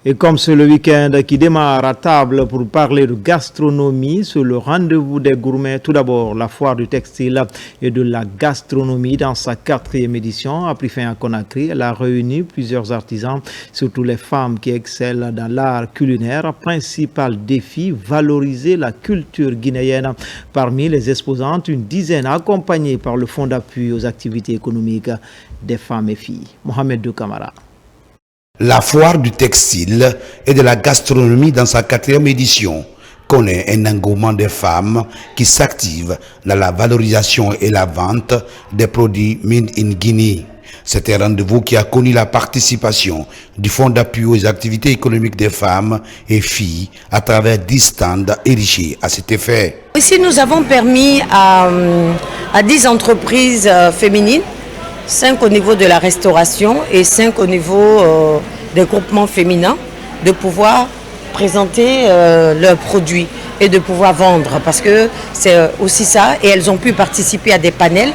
Et comme c'est le week-end qui démarre à table pour parler de gastronomie, c'est le rendez-vous des gourmets. Tout d'abord, la foire du textile et de la gastronomie dans sa 4e édition a pris fin à Conakry. Elle a réuni plusieurs artisans, surtout les femmes qui excellent dans l'art culinaire. Principal défi, valoriser la culture guinéenne. Parmi les exposantes, une dizaine accompagnées par le Fonds d'appui aux activités économiques des femmes et filles. Mohamed Doukamara. La foire du textile et de la gastronomie dans sa 4e édition connaît un engouement des femmes qui s'activent dans la valorisation et la vente des produits made in Guinée. C'est un rendez-vous qui a connu la participation du Fonds d'appui aux activités économiques des femmes et filles à travers 10 stands érigés à cet effet. Ici, nous avons permis à 10 entreprises féminines, 5 au niveau de la restauration et 5 au niveau des groupements féminins, de pouvoir présenter leurs produits et de pouvoir vendre, parce que c'est aussi ça. Et elles ont pu participer à des panels,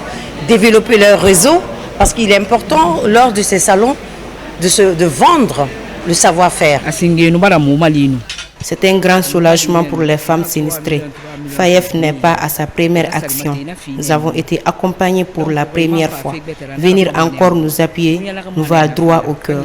développer leur réseau, parce qu'il est important lors de ces salons de vendre le savoir-faire. C'est un grand soulagement pour les femmes sinistrées. FAEF n'est pas à sa première action. Nous avons été accompagnés pour la première fois. Venir encore nous appuyer nous va droit au cœur.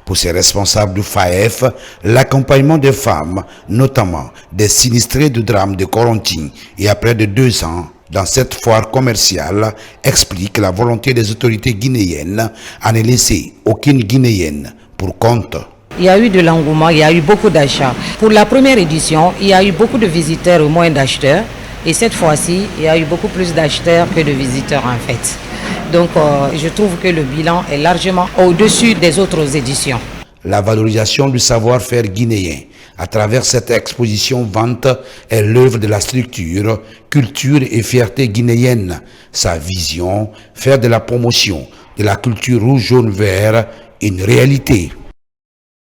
Pour ces responsables du FAEF, l'accompagnement des femmes, notamment des sinistrés du drame de Coronting, et à près de 2 ans, dans cette foire commerciale, explique la volonté des autorités guinéennes à ne laisser aucune Guinéenne pour compte. Il y a eu de l'engouement, il y a eu beaucoup d'achats. Pour la première édition, il y a eu beaucoup de visiteurs et moins d'acheteurs. Et cette fois-ci, il y a eu beaucoup plus d'acheteurs que de visiteurs en fait. Donc je trouve que le bilan est largement au-dessus des autres éditions. La valorisation du savoir-faire guinéen à travers cette exposition-vente est l'œuvre de la structure Culture et Fierté guinéenne. Sa vision, faire de la promotion de la culture rouge-jaune-vert une réalité.